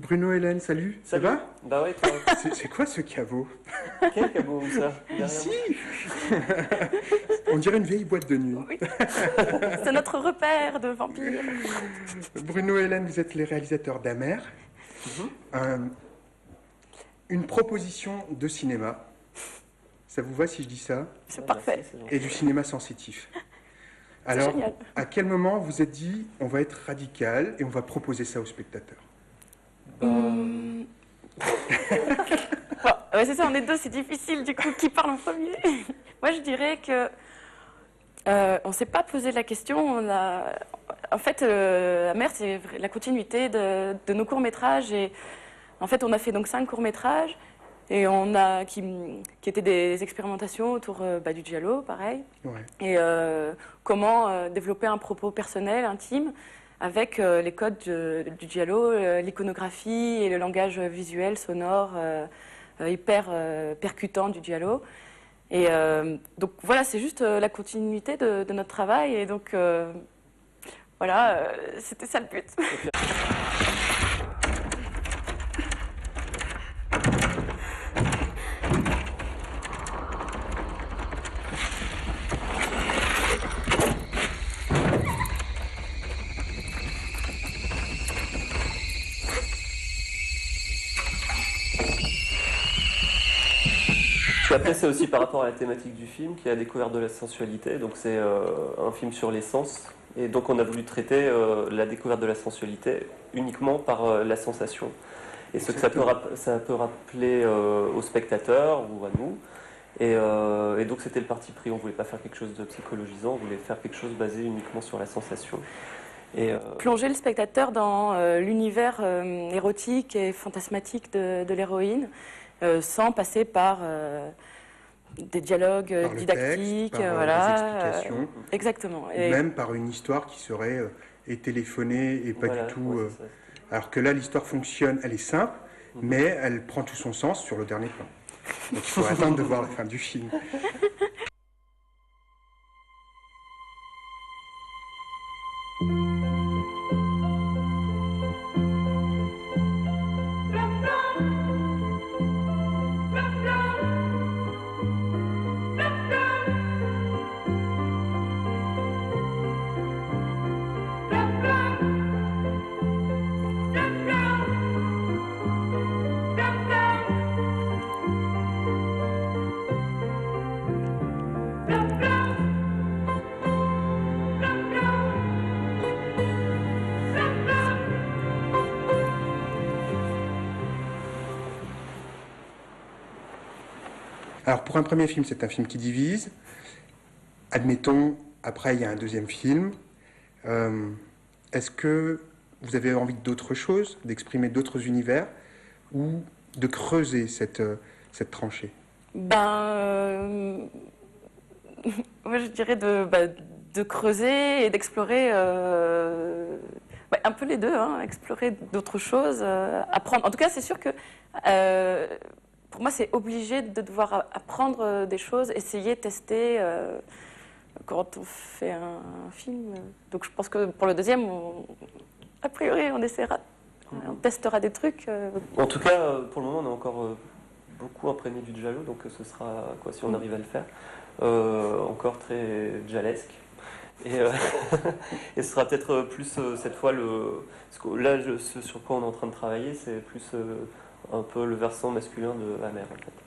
Bruno, Hélène, salut, ça Salut. va? Bah ouais, toi. C'est quoi ce caveau? Quel caveau ça derrière Ici? moi. On dirait une vieille boîte de nuit. Oui. C'est notre repère de vampires. Bruno, Hélène, vous êtes les réalisateurs d'Amer. Une proposition de cinéma. Ça vous va si je dis ça? C'est Ouais, parfait. merci, c'est gentil. Et du cinéma sensitif. Alors, génial. à quel moment vous êtes dit on va être radical et on va proposer ça aux spectateurs? Bon, ouais, c'est ça, on est deux, c'est difficile du coup. Qui parle en premier? Moi, je dirais que on s'est pas posé la question. En fait, Amer, c'est la continuité de nos courts-métrages. Et en fait, on a fait donc 5 courts-métrages et qui étaient des expérimentations autour du giallo, pareil. Ouais. Et comment développer un propos personnel, intime, avec les codes du giallo, l'iconographie et le langage visuel, sonore, hyper percutant du giallo. Et donc voilà, c'est juste la continuité de notre travail. Et donc voilà, c'était ça le but. Puis après, c'est aussi par rapport à la thématique du film, qui est la découverte de la sensualité. Donc c'est un film sur les sens. Et donc on a voulu traiter la découverte de la sensualité uniquement par la sensation. Et ce que ça peut rappeler aux spectateurs ou à nous. Et donc c'était le parti pris. On ne voulait pas faire quelque chose de psychologisant, on voulait faire quelque chose basé uniquement sur la sensation. Et Plonger le spectateur dans l'univers érotique et fantasmatique de l'héroïne, sans passer par des dialogues Par le didactiques, texte, par voilà, des explications, exactement. ou même par une histoire qui serait téléphonée et pas voilà, du tout... ouais, c'est ça. alors que là, l'histoire fonctionne, elle est simple, mais elle prend tout son sens sur le dernier plan. Donc il faut attendre de voir la fin du film. Alors pour un premier film, c'est un film qui divise. Admettons, après il y a un deuxième film. Est-ce que vous avez envie d'autre chose, d'exprimer d'autres univers, ou de creuser cette tranchée? Moi, je dirais de creuser et d'explorer un peu les deux, hein, explorer d'autres choses, apprendre. En tout cas, c'est sûr que pour moi, c'est obligé de devoir apprendre des choses, essayer, tester quand on fait un film. Donc, je pense que pour le deuxième, a priori, on essaiera, on testera des trucs. En tout cas, pour le moment, on est encore beaucoup imprégné du giallo, donc ce sera, quoi, si on arrive à le faire, encore très jalesque. Et, et ce sera peut-être plus cette fois parce que là, ce sur quoi on est en train de travailler, c'est plus un peu le versant masculin de Amer en fait.